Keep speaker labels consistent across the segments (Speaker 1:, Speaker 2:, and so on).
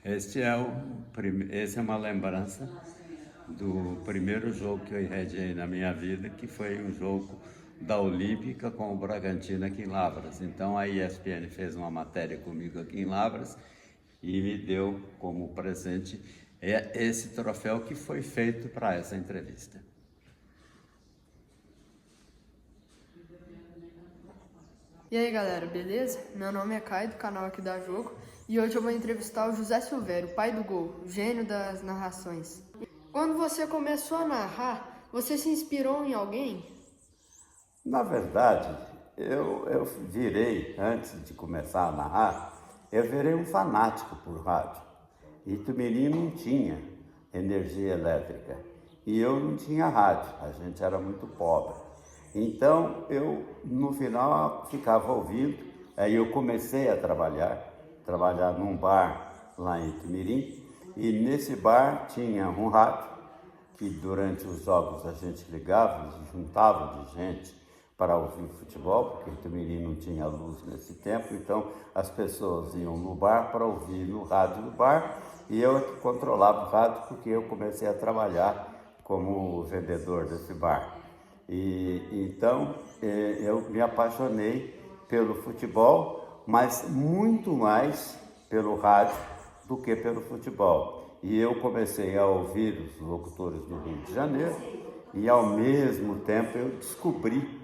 Speaker 1: Esse é uma lembrança do primeiro jogo que eu irradiei na minha vida, que foi um jogo da Olímpica com o Bragantino aqui em Lavras. Então a ESPN fez uma matéria comigo aqui em Lavras e me deu como presente esse troféu que foi feito para essa entrevista.
Speaker 2: E aí galera, beleza? Meu nome é Caio, do canal Aqui Dá Jogo, e hoje eu vou entrevistar o José Silvério, pai do gol, gênio das narrações. Quando você começou a narrar, você se inspirou em alguém?
Speaker 3: Na verdade, eu virei, antes de começar a narrar, eu virei um fanático por rádio. Itumirim não tinha energia elétrica e eu não tinha rádio, a gente era muito pobre. Então eu, no final, ficava ouvindo, aí eu comecei a trabalhar num bar lá em Itumirim, e nesse bar tinha um rádio que durante os jogos a gente ligava, juntava de gente para ouvir futebol, porque Itumirim não tinha luz nesse tempo, então as pessoas iam no bar para ouvir no rádio do bar, e eu é que controlava o rádio porque eu comecei a trabalhar como vendedor desse bar. E então eu me apaixonei pelo futebol, mas muito mais pelo rádio do que pelo futebol. E eu comecei a ouvir os locutores do Rio de Janeiro e ao mesmo tempo eu descobri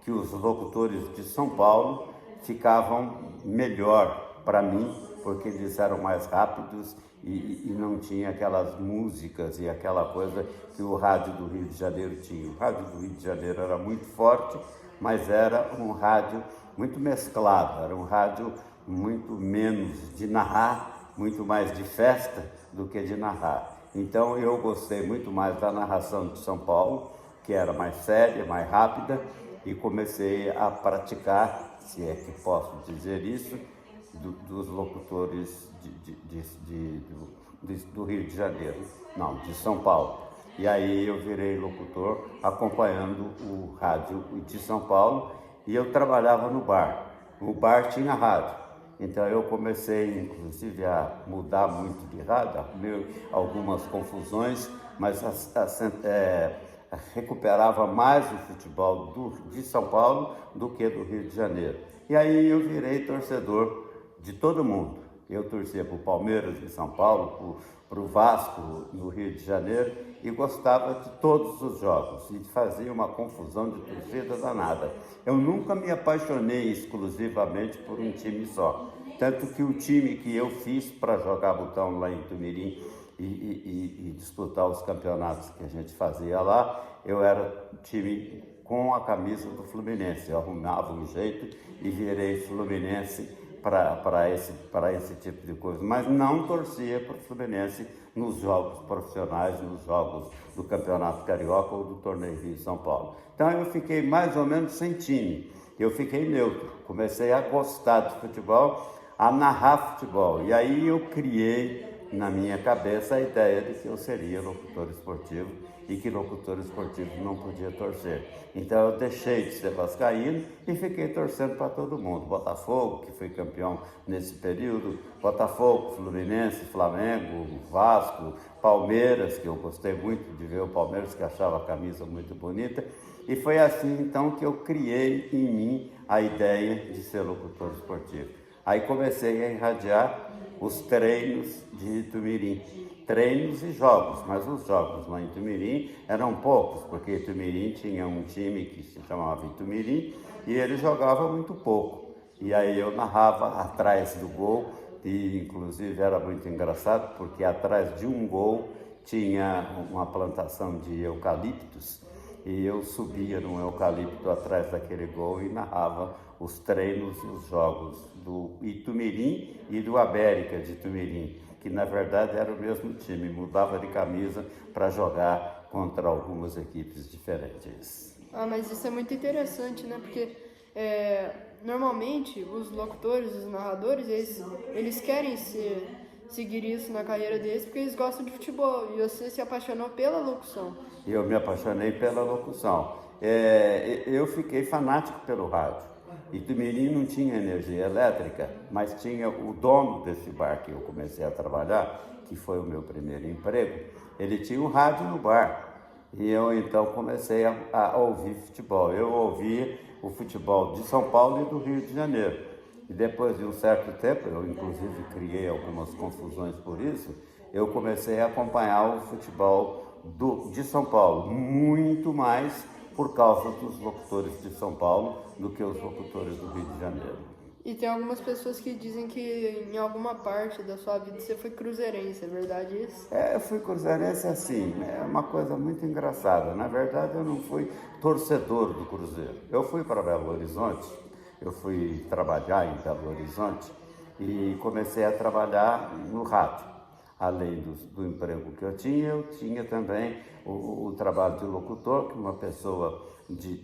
Speaker 3: que os locutores de São Paulo ficavam melhor para mim, porque eles eram mais rápidos e não tinha aquelas músicas e aquela coisa que o rádio do Rio de Janeiro tinha. O rádio do Rio de Janeiro era muito forte, mas era um rádio muito mesclado, era um rádio muito menos de narrar, muito mais de festa do que de narrar. Então eu gostei muito mais da narração de São Paulo, que era mais séria, mais rápida, e comecei a praticar, se é que posso dizer isso, dos locutores do Rio de Janeiro, não, de São Paulo. E aí eu virei locutor acompanhando o rádio de São Paulo e eu trabalhava no bar. O bar tinha rádio, então eu comecei inclusive a mudar muito de rádio, arrumei algumas confusões, mas recuperava mais o futebol de São Paulo do que do Rio de Janeiro. E aí eu virei torcedor de todo mundo. Eu torcia para o Palmeiras em São Paulo, para o Vasco no Rio de Janeiro e gostava de todos os jogos e fazia uma confusão de torcida danada. Eu nunca me apaixonei exclusivamente por um time só. Tanto que o time que eu fiz para jogar botão lá em Itumirim e disputar os campeonatos que a gente fazia lá, eu era time com a camisa do Fluminense. Eu arrumava um jeito e virei Fluminense para esse tipo de coisa, mas não torcia para o Fluminense nos jogos profissionais, nos jogos do Campeonato Carioca ou do Torneio Rio São Paulo. Então eu fiquei mais ou menos sem time, eu fiquei neutro, comecei a gostar de futebol, a narrar futebol, e aí eu criei na minha cabeça a ideia de que eu seria locutor esportivo e que locutor esportivo não podia torcer. Então eu deixei de ser vascaíno e fiquei torcendo para todo mundo. Botafogo, que foi campeão nesse período, Botafogo, Fluminense, Flamengo, Vasco, Palmeiras, que eu gostei muito de ver o Palmeiras, que achava a camisa muito bonita. E foi assim então que eu criei em mim a ideia de ser locutor esportivo. Aí comecei a irradiar os treinos de Itumirim, treinos e jogos, mas os jogos lá em Itumirim eram poucos, porque Itumirim tinha um time que se chamava Itumirim e ele jogava muito pouco. E aí eu narrava atrás do gol e inclusive era muito engraçado porque atrás de um gol tinha uma plantação de eucaliptos e eu subia num eucalipto atrás daquele gol e narrava os treinos e os jogos do Itumirim e do América de Itumirim, que na verdade era o mesmo time, mudava de camisa para jogar contra algumas equipes diferentes.
Speaker 2: Ah, mas isso é muito interessante, né? Porque normalmente os locutores, os narradores, eles querem seguir isso na carreira deles porque eles gostam de futebol e você se apaixonou pela locução.
Speaker 3: Eu me apaixonei pela locução. Eu fiquei fanático pelo rádio. Itumirim não tinha energia elétrica, mas tinha o dono desse bar que eu comecei a trabalhar, que foi o meu primeiro emprego, ele tinha um rádio no bar. E eu então comecei a ouvir futebol. Eu ouvia o futebol de São Paulo e do Rio de Janeiro. E depois de um certo tempo, eu inclusive criei algumas confusões por isso, eu comecei a acompanhar o futebol de São Paulo, muito mais por causa dos locutores de São Paulo do que os locutores do Rio de Janeiro.
Speaker 2: E tem algumas pessoas que dizem que em alguma parte da sua vida você foi cruzeirense, é verdade isso?
Speaker 3: Eu fui cruzeirense assim, é uma coisa muito engraçada. Na verdade, eu não fui torcedor do Cruzeiro. Eu fui para Belo Horizonte, eu fui trabalhar em Belo Horizonte e comecei a trabalhar no rádio. Além do emprego que eu tinha também o trabalho de locutor, que uma pessoa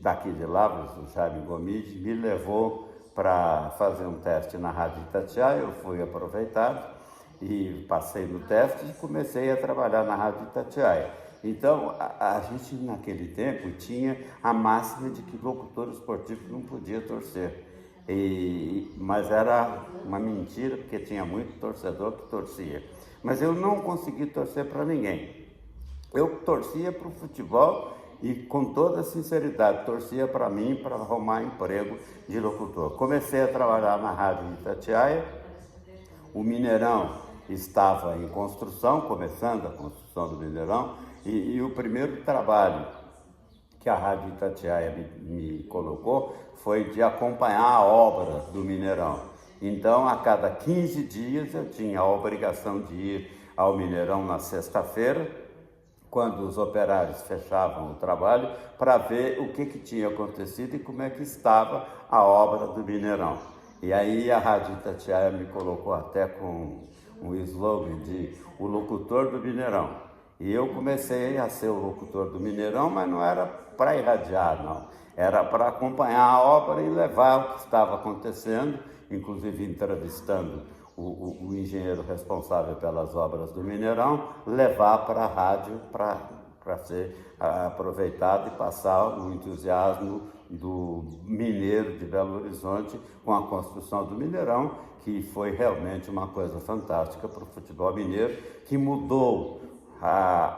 Speaker 3: daqui de Lavras, o Jaime Gomes, me levou para fazer um teste na Rádio Itatiaia. Eu fui aproveitado e passei no teste e comecei a trabalhar na Rádio Itatiaia. Então, a gente naquele tempo tinha a máxima de que locutor esportivo não podia torcer. Mas era uma mentira, porque tinha muito torcedor que torcia. Mas eu não consegui torcer para ninguém. Eu torcia para o futebol e, com toda sinceridade, torcia para mim para arrumar emprego de locutor. Comecei a trabalhar na Rádio Itatiaia. O Mineirão estava em construção, começando a construção do Mineirão, e o primeiro trabalho que a Rádio Itatiaia me colocou foi de acompanhar a obra do Mineirão. Então, a cada 15 dias eu tinha a obrigação de ir ao Mineirão na sexta-feira, quando os operários fechavam o trabalho, para ver o que tinha acontecido e como é que estava a obra do Mineirão. E aí a Rádio Itatiaia me colocou até com um slogan de o locutor do Mineirão. E eu comecei a ser o locutor do Mineirão, mas não era para irradiar, não. Era para acompanhar a obra e levar o que estava acontecendo, inclusive entrevistando o engenheiro responsável pelas obras do Mineirão, levar para a rádio para ser aproveitado e passar o entusiasmo do mineiro de Belo Horizonte com a construção do Mineirão, que foi realmente uma coisa fantástica para o futebol mineiro, que mudou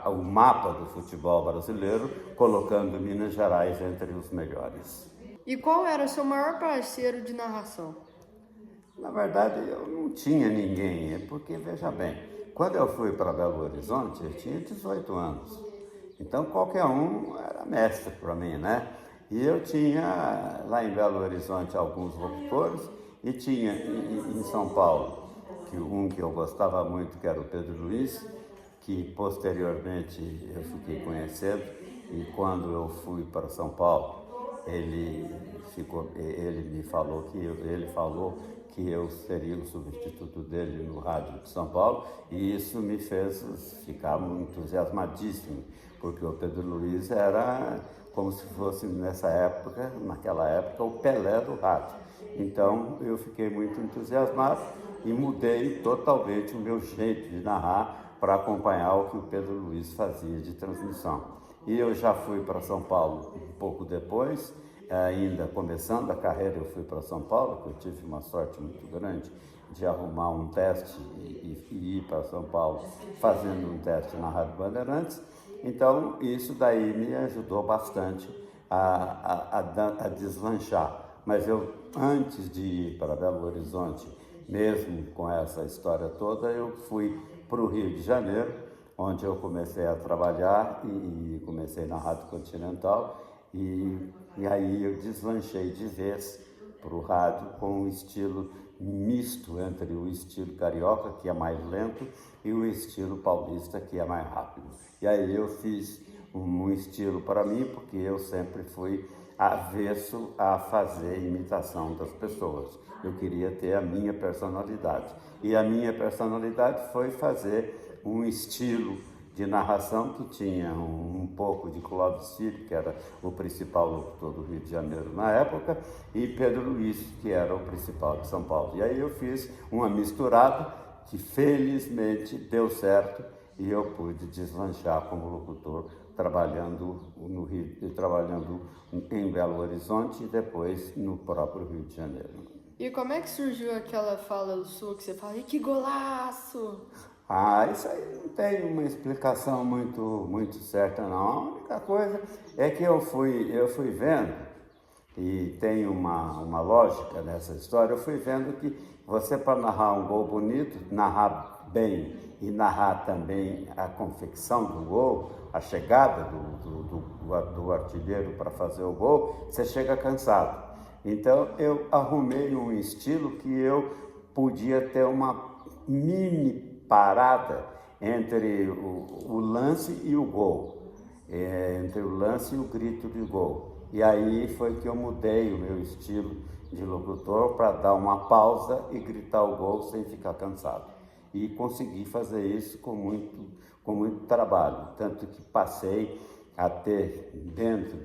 Speaker 3: o mapa do futebol brasileiro, colocando Minas Gerais entre os melhores.
Speaker 2: E qual era o seu maior parceiro de narração?
Speaker 3: Na verdade, eu não tinha ninguém, porque, veja bem, quando eu fui para Belo Horizonte, eu tinha 18 anos. Então, qualquer um era mestre para mim, né? E eu tinha, lá em Belo Horizonte, alguns locutores, e tinha em São Paulo, que eu gostava muito, que era o Pedro Luiz, que posteriormente eu fiquei conhecendo, e quando eu fui para São Paulo, ele falou que eu seria o substituto dele no rádio de São Paulo, e isso me fez ficar muito entusiasmadíssimo, porque o Pedro Luiz era como se fosse naquela época, o Pelé do rádio. Então eu fiquei muito entusiasmado e mudei totalmente o meu jeito de narrar para acompanhar o que o Pedro Luiz fazia de transmissão. E eu já fui para São Paulo um pouco depois, ainda começando a carreira eu fui para São Paulo, porque eu tive uma sorte muito grande de arrumar um teste e ir para São Paulo fazendo um teste na Rádio Bandeirantes. Então isso daí me ajudou bastante a deslanchar. Mas eu, antes de ir para Belo Horizonte, mesmo com essa história toda, eu fui para o Rio de Janeiro, onde eu comecei a trabalhar e comecei na Rádio Continental, e aí eu deslanchei de vez para o rádio com um estilo misto entre o estilo carioca, que é mais lento, e o estilo paulista, que é mais rápido. E aí eu fiz um estilo para mim, porque eu sempre fui avesso a fazer imitação das pessoas. Eu queria ter a minha personalidade. E a minha personalidade foi fazer um estilo de narração que tinha um pouco de Clóvis Ciro, que era o principal locutor do Rio de Janeiro na época, e Pedro Luiz, que era o principal de São Paulo. E aí eu fiz uma misturada que felizmente deu certo e eu pude deslanchar como locutor trabalhando no Rio, trabalhando em Belo Horizonte e depois no próprio Rio de Janeiro.
Speaker 2: E como é que surgiu aquela fala sua que você fala, "E que golaço!"
Speaker 3: Isso aí não tem uma explicação muito certa, não. A única coisa é que eu fui vendo, e tem uma lógica nessa história, eu fui vendo que você, para narrar um gol bonito, narrar bem e narrar também a confecção do gol, a chegada do artilheiro para fazer o gol, você chega cansado. Então eu arrumei um estilo que eu podia ter uma mini parada entre o lance e o gol, entre o lance e o grito de gol. E aí foi que eu mudei o meu estilo de locutor para dar uma pausa e gritar o gol sem ficar cansado. E consegui fazer isso com muito trabalho, tanto que passei a ter dentro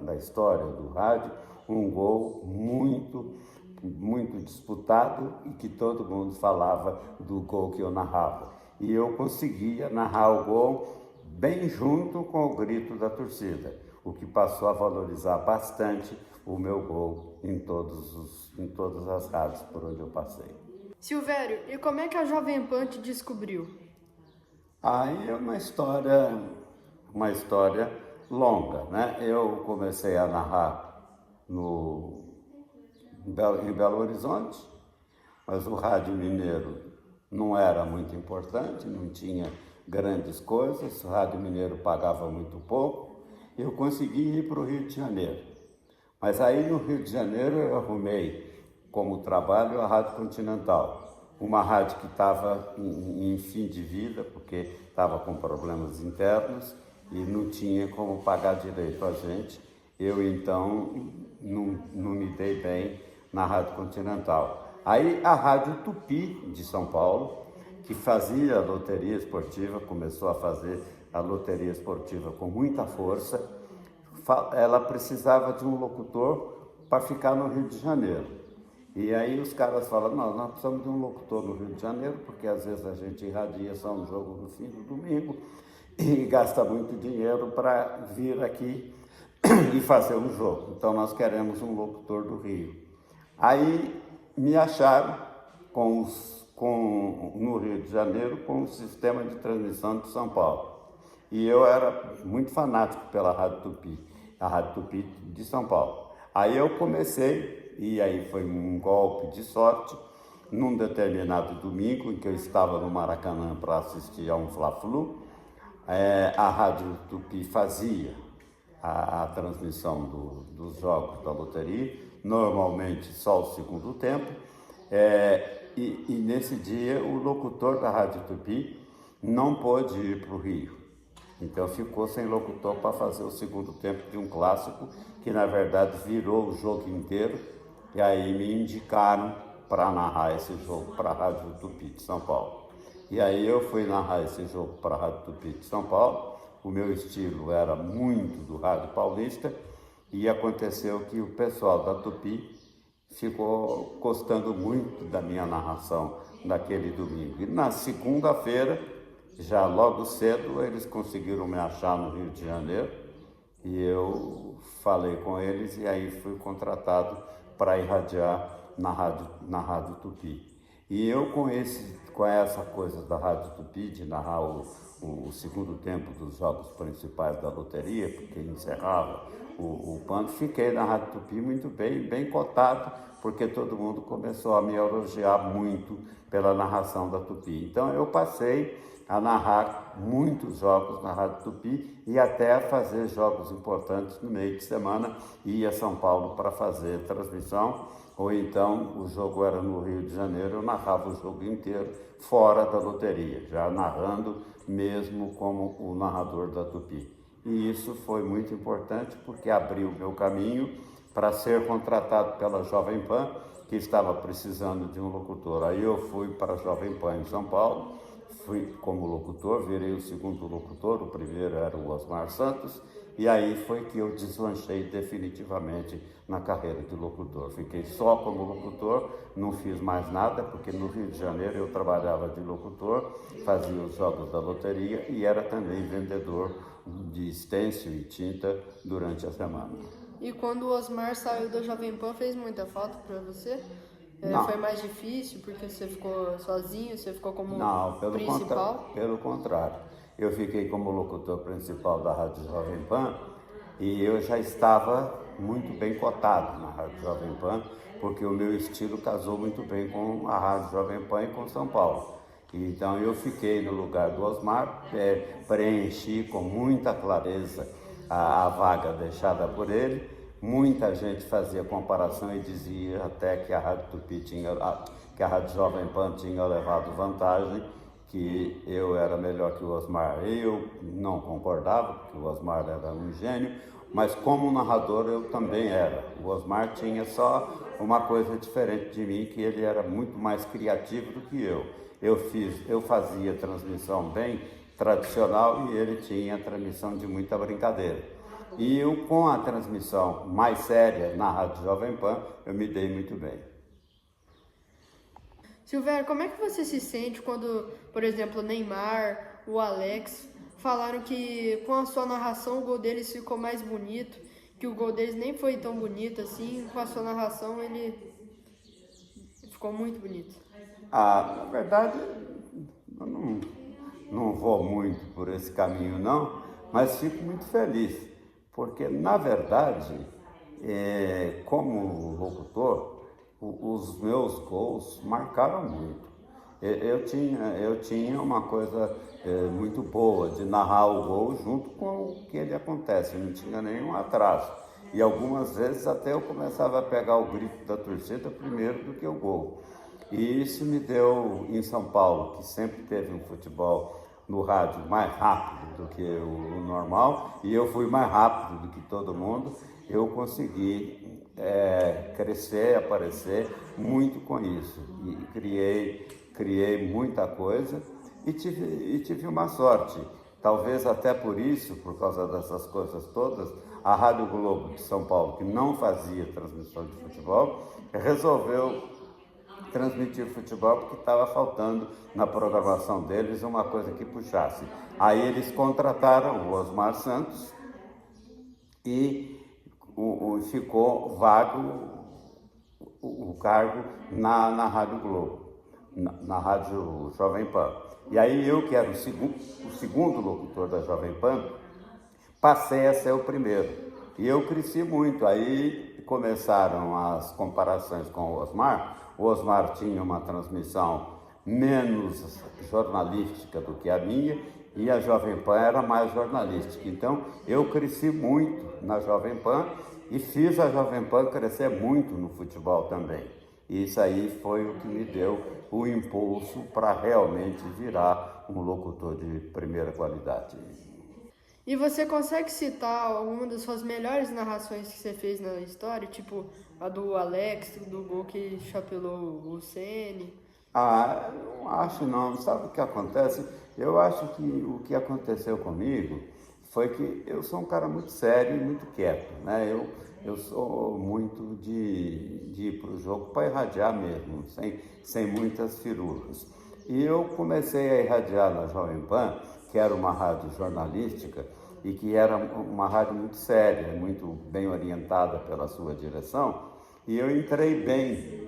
Speaker 3: da história do rádio um gol muito disputado e que todo mundo falava do gol que eu narrava. E eu conseguia narrar o gol bem junto com o grito da torcida, o que passou a valorizar bastante o meu gol em todas as rádios por onde eu passei.
Speaker 2: Silvério, e como é que a Jovem Pan te descobriu?
Speaker 3: Aí é uma história longa, né? Eu comecei a narrar em Belo Horizonte, mas o rádio mineiro não era muito importante, não tinha grandes coisas, o rádio mineiro pagava muito pouco, eu consegui ir para o Rio de Janeiro. Mas aí no Rio de Janeiro eu arrumei como trabalho a Rádio Continental, uma rádio que estava em fim de vida, porque estava com problemas internos e não tinha como pagar direito a gente. Eu então não me dei bem na Rádio Continental. Aí a Rádio Tupi de São Paulo, que fazia a loteria esportiva, começou a fazer a loteria esportiva com muita força, ela precisava de um locutor para ficar no Rio de Janeiro. E aí os caras falam, não, nós precisamos de um locutor no Rio de Janeiro, porque às vezes a gente irradia só um jogo no fim do domingo e gasta muito dinheiro para vir aqui e fazer um jogo. Então nós queremos um locutor do Rio. Aí me acharam no Rio de Janeiro com o sistema de transmissão de São Paulo. E eu era muito fanático pela Rádio Tupi, a Rádio Tupi de São Paulo. Aí eu comecei, e aí foi um golpe de sorte, num determinado domingo em que eu estava no Maracanã para assistir a um Fla-Flu, a Rádio Tupi fazia a transmissão dos jogos da loteria, normalmente só o segundo tempo, e nesse dia o locutor da Rádio Tupi não pôde ir para o Rio. Então ficou sem locutor para fazer o segundo tempo de um clássico, que na verdade virou o jogo inteiro, e aí me indicaram para narrar esse jogo para a Rádio Tupi de São Paulo. E aí eu fui narrar esse jogo para a Rádio Tupi de São Paulo. O meu estilo era muito do Rádio Paulista, e aconteceu que o pessoal da Tupi ficou gostando muito da minha narração naquele domingo. E na segunda-feira, já logo cedo, eles conseguiram me achar no Rio de Janeiro, e eu falei com eles, e aí fui contratado para irradiar na Rádio Tupi. E eu com essa coisa da Rádio Tupi, de narrar o segundo tempo dos jogos principais da loteria, porque encerrava o PAN, fiquei na Rádio Tupi muito bem cotado, porque todo mundo começou a me elogiar muito pela narração da Tupi. Então eu passei a narrar muitos jogos na Rádio Tupi e até a fazer jogos importantes no meio de semana, ia a São Paulo para fazer transmissão, ou então o jogo era no Rio de Janeiro, eu narrava o jogo inteiro fora da loteria, já narrando mesmo como o narrador da Tupi. E isso foi muito importante porque abriu o meu caminho para ser contratado pela Jovem Pan, que estava precisando de um locutor. Aí eu fui para a Jovem Pan em São Paulo, fui como locutor, virei o segundo locutor, o primeiro era o Osmar Santos, e aí foi que eu deslanchei definitivamente na carreira de locutor. Fiquei só como locutor, não fiz mais nada, porque no Rio de Janeiro eu trabalhava de locutor, fazia os jogos da loteria e era também vendedor de stencil e tinta durante a semana.
Speaker 2: E quando o Osmar saiu da Jovem Pan, fez muita falta para você?
Speaker 3: Não.
Speaker 2: Foi mais difícil porque você ficou sozinho, você ficou como
Speaker 3: Não,
Speaker 2: principal?
Speaker 3: pelo contrário. Eu fiquei como locutor principal da Rádio Jovem Pan e eu já estava muito bem cotado na Rádio Jovem Pan, porque o meu estilo casou muito bem com a Rádio Jovem Pan e com São Paulo. Então eu fiquei no lugar do Osmar, preenchi com muita clareza a vaga deixada por ele. Muita gente fazia comparação e dizia até que a Rádio Tupi que a Rádio Jovem Pan tinha levado vantagem, que eu era melhor que o Osmar. Eu não concordava, porque o Osmar era um gênio, mas como narrador eu também era. O Osmar tinha só uma coisa diferente de mim, que ele era muito mais criativo do que eu. Eu fazia transmissão bem tradicional e ele tinha transmissão de muita brincadeira. E eu, com a transmissão mais séria na Rádio Jovem Pan, eu me dei muito bem.
Speaker 2: Silvério, como é que você se sente quando, por exemplo, o Neymar, o Alex, falaram que com a sua narração o gol deles ficou mais bonito, que o gol deles nem foi tão bonito assim, com a sua narração ele ficou muito bonito?
Speaker 3: Na verdade, eu não vou muito por esse caminho não, mas fico muito feliz. Porque, na verdade, como locutor, os meus gols marcaram muito. Eu tinha uma coisa muito boa de narrar o gol junto com o que ele acontece, não tinha nenhum atraso. E algumas vezes até eu começava a pegar o grito da torcida primeiro do que o gol. E isso me deu, em São Paulo, que sempre teve um futebol no rádio mais rápido do que o normal, e eu fui mais rápido do que todo mundo, eu consegui crescer, aparecer muito com isso. E criei muita coisa e tive uma sorte. Talvez até por isso, por causa dessas coisas todas, a Rádio Globo de São Paulo, que não fazia transmissão de futebol, resolveu transmitir futebol porque estava faltando na programação deles uma coisa que puxasse. Aí eles contrataram o Osmar Santos e ficou vago o cargo na Rádio Globo, na Rádio Jovem Pan. E aí eu, que era o segundo locutor da Jovem Pan, passei a ser o primeiro. E eu cresci muito. Aí começaram as comparações com o Osmar. O Osmar tinha uma transmissão menos jornalística do que a minha e a Jovem Pan era mais jornalística. Então, eu cresci muito na Jovem Pan e fiz a Jovem Pan crescer muito no futebol também. E isso aí foi o que me deu o impulso para realmente virar um locutor de primeira qualidade.
Speaker 2: E você consegue citar alguma das suas melhores narrações que você fez na história? Tipo a do Alex, do gol que chapelou o Ceni?
Speaker 3: Não acho não. Sabe o que acontece? Eu acho que o que aconteceu comigo foi que eu sou um cara muito sério e muito quieto, né? Eu sou muito de ir para o jogo para irradiar mesmo, sem muitas firulas. E eu comecei a irradiar na Jovem Pan, que era uma rádio jornalística e que era uma rádio muito séria, muito bem orientada pela sua direção, e eu entrei bem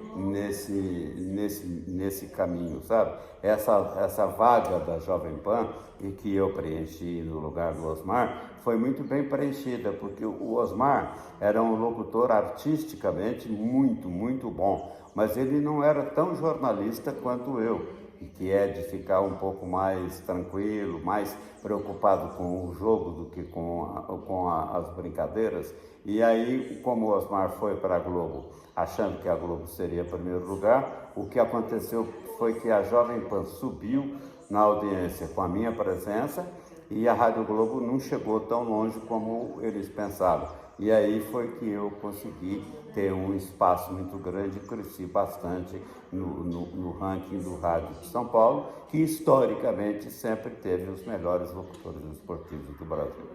Speaker 3: nesse caminho, sabe? Essa vaga da Jovem Pan e que eu preenchi no lugar do Osmar foi muito bem preenchida, porque o Osmar era um locutor artisticamente muito, muito bom, mas ele não era tão jornalista quanto eu, que é de ficar um pouco mais tranquilo, mais preocupado com o jogo do que com as brincadeiras. E aí, como o Osmar foi para a Globo, achando que a Globo seria primeiro lugar, o que aconteceu foi que a Jovem Pan subiu na audiência com a minha presença e a Rádio Globo não chegou tão longe como eles pensavam. E aí foi que eu consegui ter um espaço muito grande, cresci bastante no ranking do rádio de São Paulo, que historicamente sempre teve os melhores locutores esportivos do Brasil.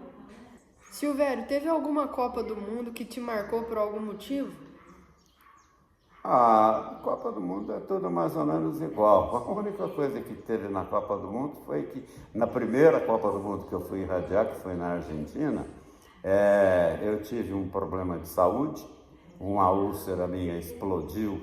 Speaker 2: Silvério, teve alguma Copa do Mundo que te marcou por algum motivo?
Speaker 3: A Copa do Mundo é tudo mais ou menos igual. A única coisa que teve na Copa do Mundo foi que, na primeira Copa do Mundo que eu fui irradiar, que foi na Argentina, eu tive um problema de saúde, uma úlcera minha explodiu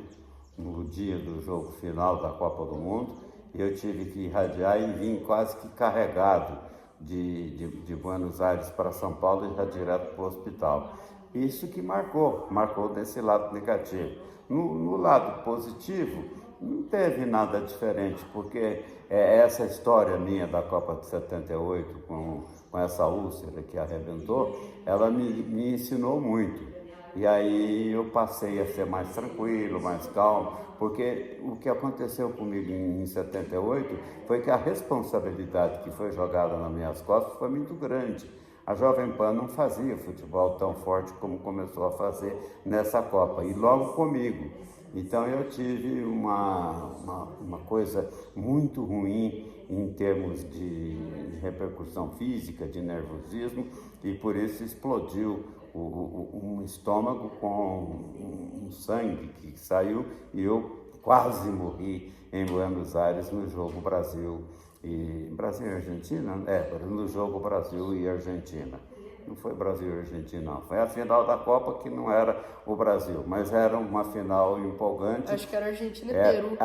Speaker 3: no dia do jogo final da Copa do Mundo, e eu tive que irradiar e vim quase que carregado de Buenos Aires para São Paulo e já direto para o hospital. Isso que marcou desse lado negativo. No lado positivo, não teve nada diferente, porque essa história minha da Copa de 78, com essa úlcera que arrebentou, ela me ensinou muito. E aí eu passei a ser mais tranquilo, mais calmo, porque o que aconteceu comigo em 78 foi que a responsabilidade que foi jogada nas minhas costas foi muito grande. A Jovem Pan não fazia futebol tão forte como começou a fazer nessa Copa, e logo comigo. Então eu tive uma coisa muito ruim em termos de repercussão física, de nervosismo, e por isso explodiu um estômago com um sangue que saiu, e eu quase morri em Buenos Aires no jogo Brasil e Argentina, no jogo Brasil e Argentina. Não foi Brasil e Argentina, não. Foi a final da Copa, que não era o Brasil, mas era uma final empolgante.
Speaker 2: Acho que era Argentina e Peru.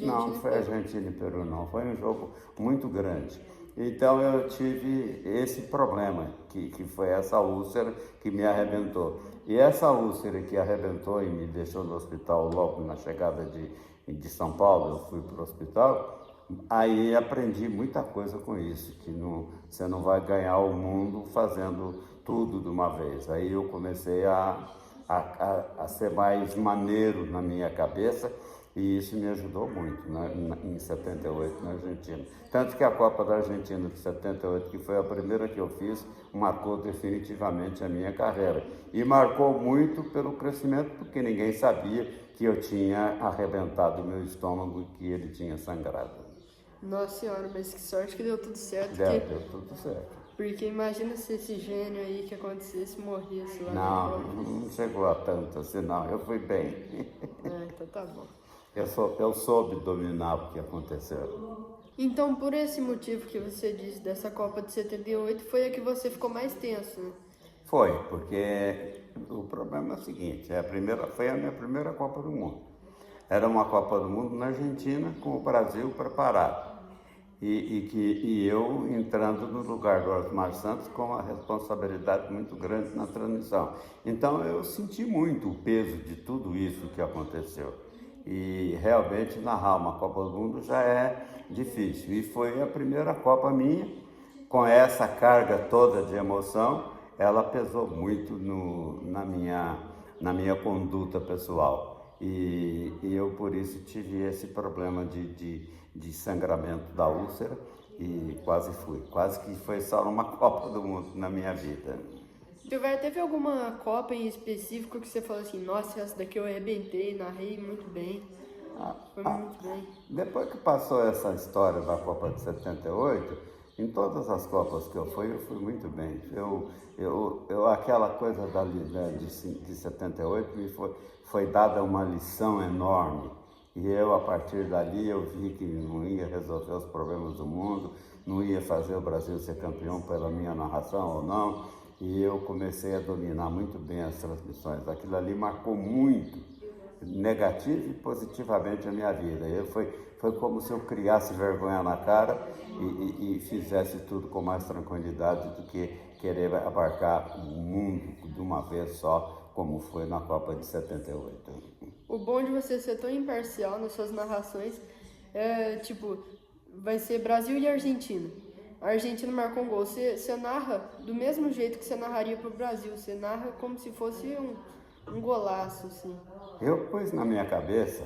Speaker 3: Não, foi Argentina e Peru, não. Foi um jogo muito grande. Então eu tive esse problema, que foi essa úlcera que me arrebentou. E essa úlcera que arrebentou e me deixou no hospital logo na chegada de São Paulo, eu fui para o hospital. Aí aprendi muita coisa com isso, que você não vai ganhar o mundo fazendo tudo de uma vez. Aí eu comecei a ser mais maneiro na minha cabeça, e isso me ajudou muito em 78 na Argentina. Tanto que a Copa da Argentina de 78, que foi a primeira que eu fiz, marcou definitivamente a minha carreira. E marcou muito pelo crescimento, porque ninguém sabia que eu tinha arrebentado o meu estômago e que ele tinha sangrado.
Speaker 2: Nossa senhora, mas que sorte que deu tudo certo.
Speaker 3: Deu tudo certo.
Speaker 2: Porque imagina se esse gênio aí que acontecesse morresse lá.
Speaker 3: Não chegou a tanto assim, não. Eu fui bem.
Speaker 2: Então tá bom.
Speaker 3: Eu soube dominar o que aconteceu.
Speaker 2: Então, por esse motivo que você disse dessa Copa de 78, foi a que você ficou mais tenso, né?
Speaker 3: Foi, porque o problema é o seguinte, foi a minha primeira Copa do Mundo. Era uma Copa do Mundo na Argentina, com o Brasil preparado. E eu entrando no lugar do Osmar Santos com uma responsabilidade muito grande na transmissão. Então eu senti muito o peso de tudo isso que aconteceu. E realmente narrar uma Copa do Mundo já é difícil. E foi a primeira Copa minha, com essa carga toda de emoção, ela pesou muito na minha conduta pessoal. E eu, por isso, tive esse problema de sangramento da úlcera e quase que foi só uma Copa do Mundo na minha vida.
Speaker 2: Silvério, teve alguma Copa em específico que você falou assim, nossa, essa daqui eu arrebentei, narrei muito bem, foi muito bem?
Speaker 3: Depois que passou essa história da Copa de 78, em todas as Copas que eu fui muito bem. Aquela coisa de 78 me foi dada uma lição enorme. E eu, a partir dali, eu vi que não ia resolver os problemas do mundo, não ia fazer o Brasil ser campeão pela minha narração ou não. E eu comecei a dominar muito bem as transmissões. Aquilo ali marcou muito, negativa e positivamente, a minha vida. Foi como se eu criasse vergonha na cara e fizesse tudo com mais tranquilidade do que querer abarcar o mundo de uma vez só, como foi na Copa de 78.
Speaker 2: O bom de você ser tão imparcial nas suas narrações é, vai ser Brasil e Argentina. A Argentina marcou um gol. Você narra do mesmo jeito que você narraria para o Brasil. Você narra como se fosse um golaço, assim.
Speaker 3: Eu pus na minha cabeça,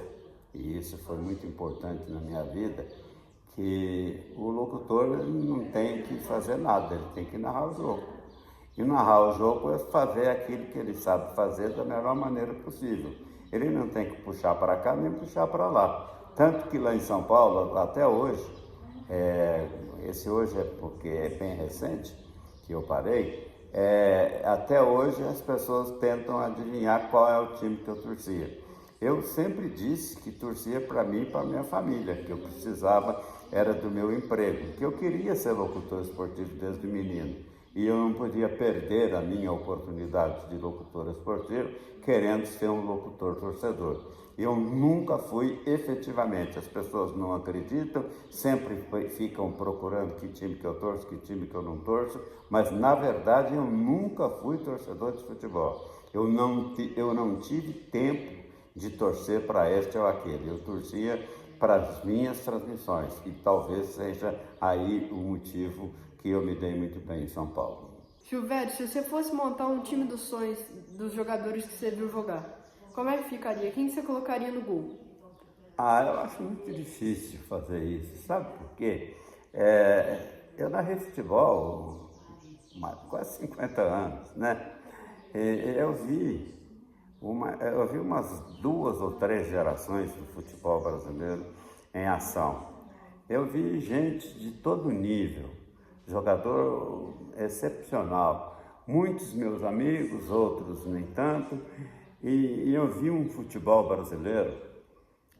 Speaker 3: e isso foi muito importante na minha vida, que o locutor não tem que fazer nada, ele tem que narrar o jogo. E narrar o jogo é fazer aquilo que ele sabe fazer da melhor maneira possível. Ele não tem que puxar para cá nem puxar para lá. Tanto que lá em São Paulo, até hoje, esse hoje é porque é bem recente que eu parei, até hoje as pessoas tentam adivinhar qual é o time que eu torcia. Eu sempre disse que torcia para mim e para minha família, que eu precisava era do meu emprego, que eu queria ser locutor esportivo desde menino. E eu não podia perder a minha oportunidade de locutor esportivo querendo ser um locutor torcedor. Eu nunca fui efetivamente, as pessoas não acreditam, sempre ficam procurando que time que eu torço, que time que eu não torço, mas na verdade eu nunca fui torcedor de futebol. Eu não tive tempo de torcer para este ou aquele, eu torcia para as minhas transmissões e talvez seja aí o motivo que eu me dei muito bem em São Paulo.
Speaker 2: Silvério, se você fosse montar um time dos sonhos dos jogadores que você viu jogar, como é que ficaria? Quem você colocaria no gol?
Speaker 3: Eu acho muito difícil fazer isso, sabe por quê? Eu narrei futebol há quase 50 anos, né? Eu vi umas 2 ou 3 gerações do futebol brasileiro em ação. Eu vi gente de todo nível, jogador excepcional, muitos meus amigos, outros nem tanto, e eu vi um futebol brasileiro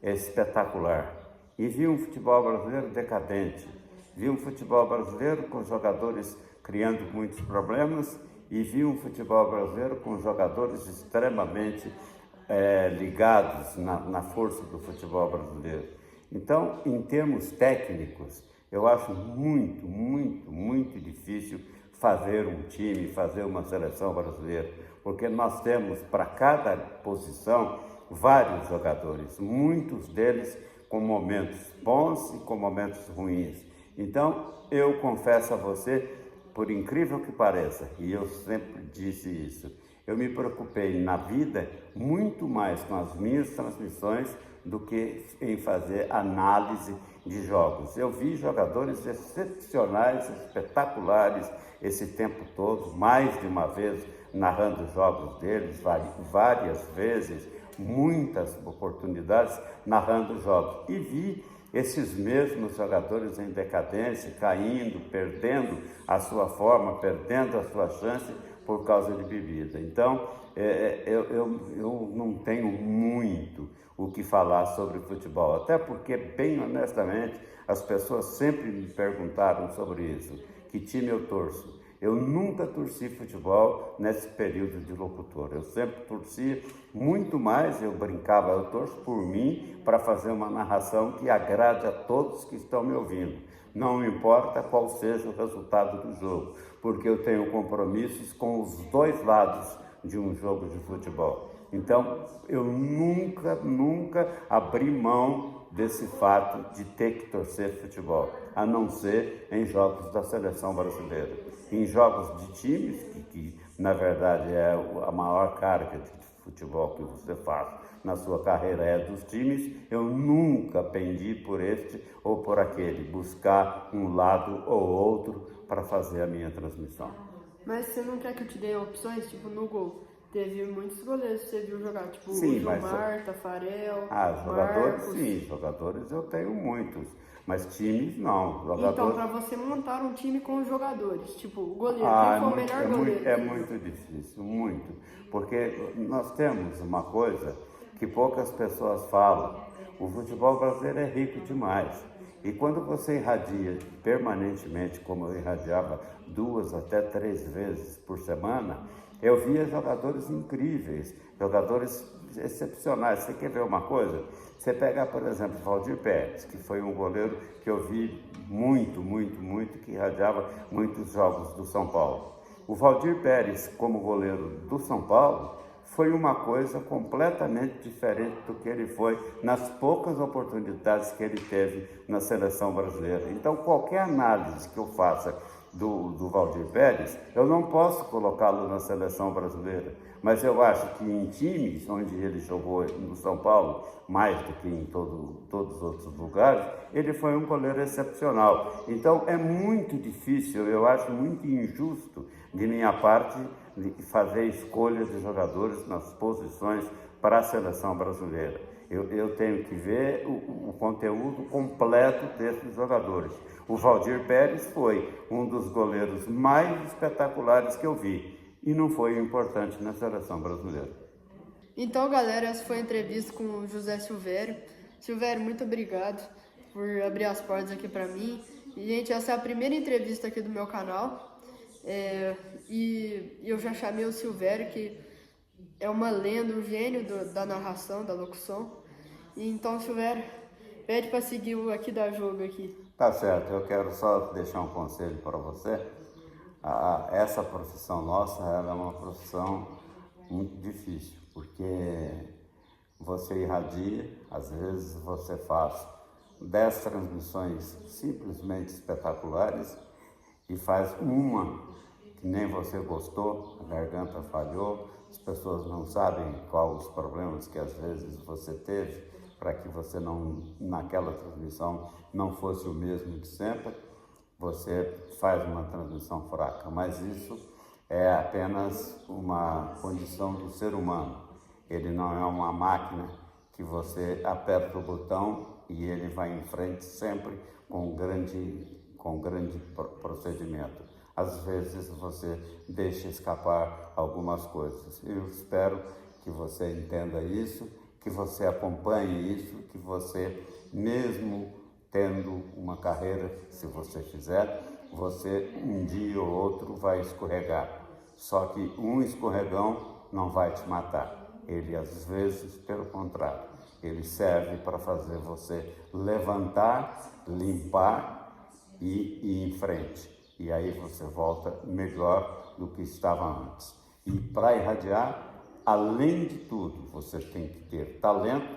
Speaker 3: espetacular, e vi um futebol brasileiro decadente, vi um futebol brasileiro com jogadores criando muitos problemas, e vi um futebol brasileiro com jogadores extremamente ligados na força do futebol brasileiro. Então, em termos técnicos, eu acho muito, muito, muito difícil fazer um time, fazer uma seleção brasileira, porque nós temos para cada posição vários jogadores, muitos deles com momentos bons e com momentos ruins. Então, eu confesso a você, por incrível que pareça, e eu sempre disse isso, eu me preocupei na vida muito mais com as minhas transmissões do que em fazer análise de jogos. Eu vi jogadores excepcionais, espetaculares esse tempo todo, mais de uma vez narrando os jogos deles, várias vezes, muitas oportunidades narrando jogos. E vi esses mesmos jogadores em decadência, caindo, perdendo a sua forma, perdendo a sua chance por causa de bebida. Então, eu não tenho muito o que falar sobre futebol, até porque, bem honestamente, as pessoas sempre me perguntaram sobre isso, que time eu torço. Eu nunca torci futebol nesse período de locutor, eu sempre torcia muito mais, eu brincava, eu torço por mim para fazer uma narração que agrade a todos que estão me ouvindo. Não importa qual seja o resultado do jogo, porque eu tenho compromissos com os dois lados de um jogo de futebol. Então, eu nunca abri mão desse fato de ter que torcer futebol, a não ser em jogos da seleção brasileira. Em jogos de times, que na verdade é a maior carga de futebol que você faz na sua carreira é dos times, eu nunca pendi por este ou por aquele, buscar um lado ou outro para fazer a minha transmissão.
Speaker 2: Mas você não quer que eu te dê opções, tipo no gol? Teve muitos goleiros que você viu jogar, tipo
Speaker 3: Sim,
Speaker 2: o Gilmar, Tafarel,
Speaker 3: jogadores,
Speaker 2: Marcos.
Speaker 3: sim, jogadores eu tenho muitos, mas times não. Jogadores...
Speaker 2: Então, para você montar um time com os jogadores, tipo o goleiro, quem foi o melhor goleiro?
Speaker 3: É muito difícil, muito, porque nós temos uma coisa que poucas pessoas falam, o futebol brasileiro é rico demais. E quando você irradia permanentemente, como eu irradiava 2 até 3 vezes por semana, eu via jogadores incríveis, jogadores excepcionais. Você quer ver uma coisa? Você pega, por exemplo, Valdir Pérez, que foi um goleiro que eu vi muito, que irradiava muitos jogos do São Paulo. O Valdir Pérez, como goleiro do São Paulo, foi uma coisa completamente diferente do que ele foi nas poucas oportunidades que ele teve na seleção brasileira. Então, qualquer análise que eu faça do Valdir Pérez, eu não posso colocá-lo na seleção brasileira, mas eu acho que em times onde ele jogou no São Paulo, mais do que em todos os outros lugares, ele foi um goleiro excepcional. Então é muito difícil, eu acho muito injusto de minha parte de fazer escolhas de jogadores nas posições para a seleção brasileira. Eu tenho que ver o conteúdo completo desses jogadores. O Valdir Pérez foi um dos goleiros mais espetaculares que eu vi e não foi importante na seleção brasileira.
Speaker 2: Então, galera, essa foi a entrevista com o José Silvério. Silvério, muito obrigado por abrir as portas aqui pra mim. E, gente, essa é a primeira entrevista aqui do meu canal. E eu já chamei o Silvério, que é uma lenda, um gênio da narração, da locução. E então, Silvério, pede pra seguir o Aqui Dá Jogo aqui.
Speaker 3: Tá certo, eu quero só deixar um conselho para você. Essa profissão nossa, ela é uma profissão muito difícil, porque você irradia, às vezes você faz 10 transmissões simplesmente espetaculares e faz uma que nem você gostou, a garganta falhou, as pessoas não sabem quais os problemas que às vezes você teve para que você não, naquela transmissão, não fosse o mesmo de sempre. Você faz uma transmissão fraca, mas isso é apenas uma condição do ser humano. Ele não é uma máquina que você aperta o botão e ele vai em frente sempre com grande procedimento. Às vezes você deixa escapar algumas coisas. Eu espero que você entenda isso, que você acompanhe isso, que você, mesmo tendo uma carreira, se você fizer, você um dia ou outro vai escorregar. Só que um escorregão não vai te matar. Ele, às vezes, pelo contrário, ele serve para fazer você levantar, limpar e ir em frente. E aí você volta melhor do que estava antes. E para irradiar, além de tudo, você tem que ter talento,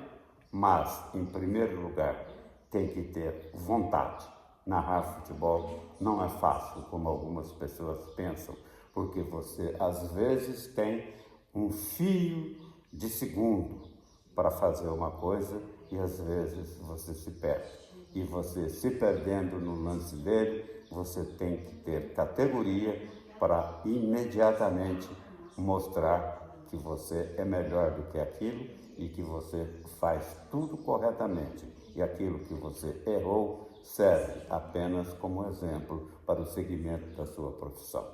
Speaker 3: mas, em primeiro lugar, tem que ter vontade. Narrar futebol não é fácil, como algumas pessoas pensam, porque você, às vezes, tem um fio de segundo para fazer uma coisa e, às vezes, você se perde. E você, se perdendo no lance dele, você tem que ter categoria para imediatamente mostrar que você é melhor do que aquilo e que você faz tudo corretamente. E aquilo que você errou serve apenas como exemplo para o segmento da sua profissão.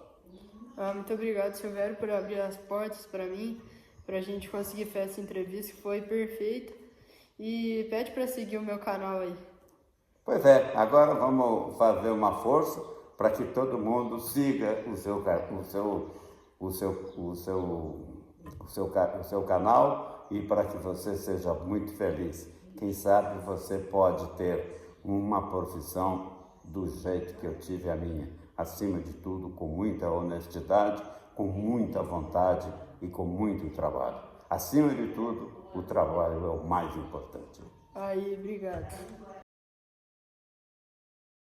Speaker 2: Muito obrigado, Silvério, por abrir as portas para mim, para a gente conseguir fazer essa entrevista, que foi perfeita. E pede para seguir o meu canal aí.
Speaker 3: Pois é, agora vamos fazer uma força para que todo mundo siga o seu canal e para que você seja muito feliz. Quem sabe você pode ter uma profissão do jeito que eu tive a minha. Acima de tudo, com muita honestidade, com muita vontade e com muito trabalho. Acima de tudo, o trabalho é o mais importante.
Speaker 2: Aí, obrigado.